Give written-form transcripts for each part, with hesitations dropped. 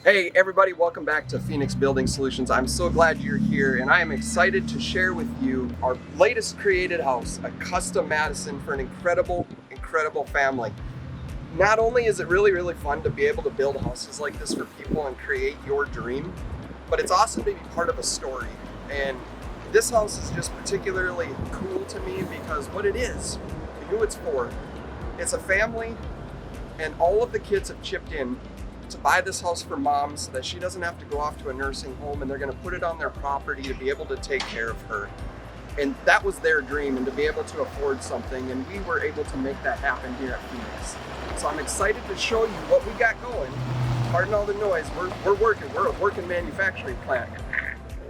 Hey everybody, welcome back to Phoenix Building Solutions. I'm so glad you're here and I am excited to share with you our latest created house, a custom Madison for an incredible family. Not only is it really fun to be able to build houses like this for people and create your dream, but it's awesome to be part of a story. And this house is just particularly cool to me because what it is, and who it's for, it's a family and all of the kids have chipped in to buy this house for mom so that she doesn't have to go off to a nursing home, and they're going to put it on their property to be able to take care of her. And that was their dream, and to be able to afford something, and we were able to make that happen here at Phoenix. So I'm excited to show you what we got going. Pardon all the noise, we're a working manufacturing plant.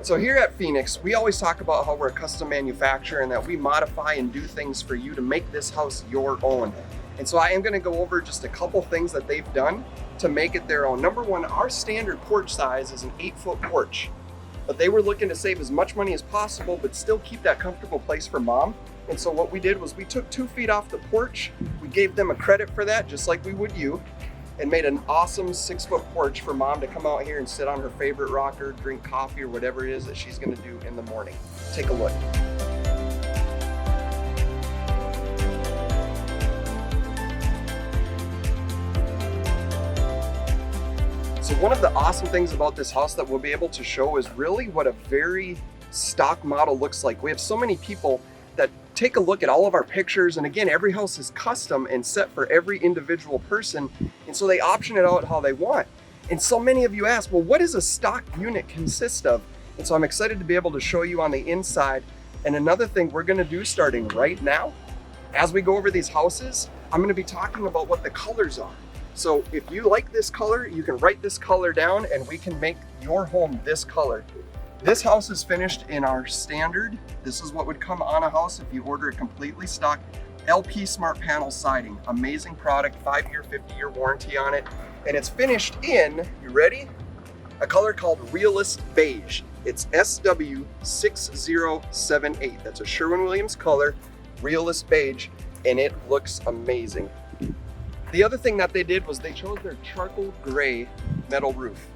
So here at Phoenix, we always talk about how we're a custom manufacturer and that we modify and do things for you to make this house your own. And so I am going to go over just a couple things that they've done to make it their own. Number one, our standard porch size is an 8-foot porch, but they were looking to save as much money as possible, but still keep that comfortable place for mom. And so what we did was we took 2 feet off the porch. We gave them a credit for that, just like we would you, and made an awesome 6-foot porch for mom to come out here and sit on her favorite rocker, drink coffee or whatever it is that she's going to do in the morning. Take a look. So one of the awesome things about this house that we'll be able to show is really what a very stock model looks like. We have so many people that take a look at all of our pictures, and again, every house is custom and set for every individual person, and so they option it out how they want. And so many of you ask, well, what does a stock unit consist of? And so I'm excited to be able to show you on the inside. And another thing we're gonna do starting right now, as we go over these houses, I'm gonna be talking about what the colors are. So if you like this color, you can write this color down and we can make your home this color. This house is finished in our standard. This is what would come on a house if you order it completely stock. LP Smart Panel siding, amazing product, 5-year, 50-year warranty on it. And it's finished in, you ready? A color called Realist Beige. It's SW6078. That's a Sherwin-Williams color, Realist Beige, and it looks amazing. The other thing that they did was they chose their charcoal gray metal roof.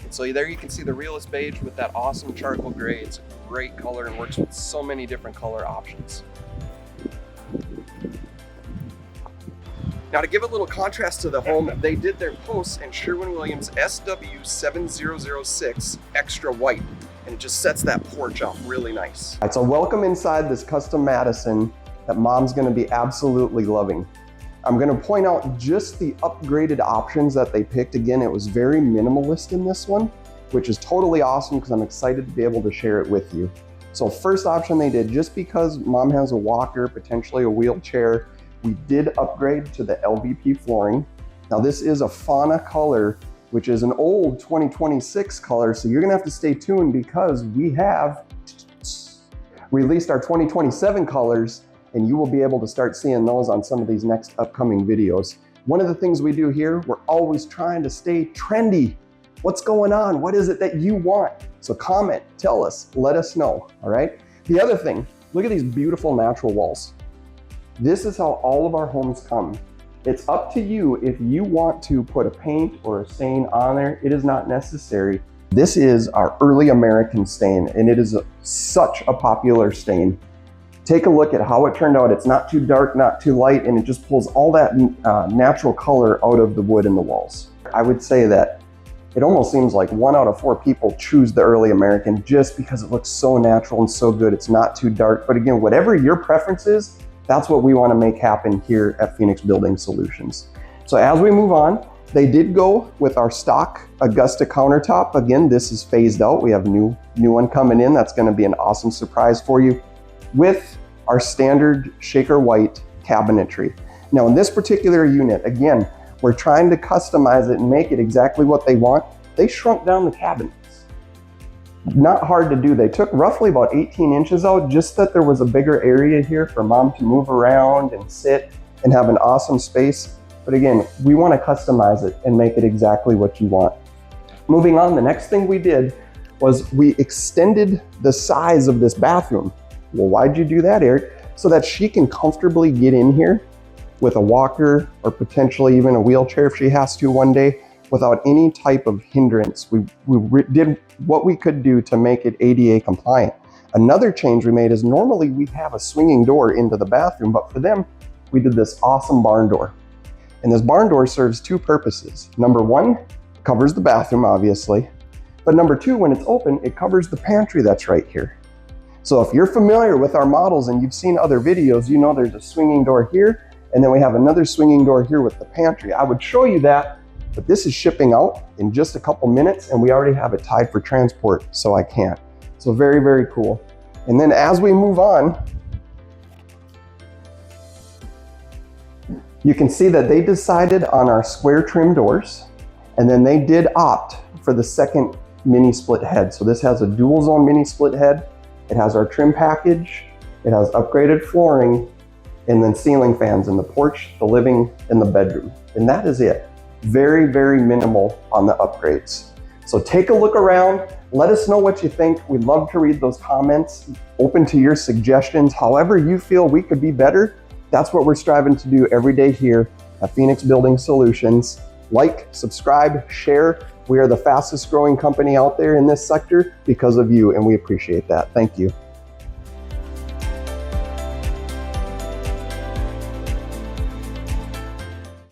And so there you can see the Realist Beige with that awesome charcoal gray. It's a great color and works with so many different color options. Now to give a little contrast to the home, they did their posts in Sherwin-Williams SW7006 extra white, and it just sets that porch off really nice. All right, so welcome inside this custom Madison that mom's gonna be absolutely loving. I'm gonna point out just the upgraded options that they picked. Again, it was very minimalist in this one, which is totally awesome because I'm excited to be able to share it with you. So first option they did, just because mom has a walker, potentially a wheelchair, we did upgrade to the LVP flooring. Now this is a fauna color, which is an old 2026 color, so you're gonna have to stay tuned because we have released our 2027 colors, and you will be able to start seeing those on some of these next upcoming videos. One of the things we do here, we're always trying to stay trendy. What's going on? What is it that you want? So comment, tell us, let us know, all right? The other thing, look at these beautiful natural walls. This is how all of our homes come. It's up to you if you want to put a paint or a stain on there. It is not necessary. This is our early American stain, and it is such a popular stain. Take a look at how it turned out. It's not too dark, not too light, and it just pulls all that natural color out of the wood in the walls. I would say that it almost seems like 1 out of 4 people choose the early American just because it looks so natural and so good. It's not too dark, but again, whatever your preference is, that's what we want to make happen here at Phoenix Building Solutions. So as we move on, they did go with our stock Augusta countertop. Again, this is phased out. We have new one coming in. That's going to be an awesome surprise for you, with our standard shaker white cabinetry. Now in this particular unit, again, we're trying to customize it and make it exactly what they want. They shrunk down the cabinets. Not hard to do. They took roughly about 18 inches out, just that there was a bigger area here for mom to move around and sit and have an awesome space. But again, we want to customize it and make it exactly what you want. Moving on, the next thing we did was we extended the size of this bathroom. Well, why'd you do that, Eric? So that she can comfortably get in here with a walker or potentially even a wheelchair if she has to one day. without any type of hindrance. We did what we could do to make it ADA compliant. Another change we made is normally we have a swinging door into the bathroom, but for them, we did this awesome barn door. And this barn door serves two purposes. Number one, covers the bathroom, obviously. But number two, when it's open, it covers the pantry that's right here. So if you're familiar with our models and you've seen other videos, you know there's a swinging door here, and then we have another swinging door here with the pantry. I would show you that, but this is shipping out in just a couple minutes, and we already have it tied for transport, so I can't. So very, very cool. And then as we move on, you can see that they decided on our square trim doors, and then they did opt for the second mini split head. So this has a dual zone mini split head. It has our trim package. It has upgraded flooring, and then ceiling fans in the porch, the living, and the bedroom. And that is it. Very, very minimal on the upgrades. So take a look around. Let us know what you think. We'd love to read those comments. Open to your suggestions. However you feel we could be better, that's what we're striving to do every day here at Phoenix Building Solutions. Like, subscribe, share. We are the fastest growing company out there in this sector because of you, and we appreciate that. Thank you.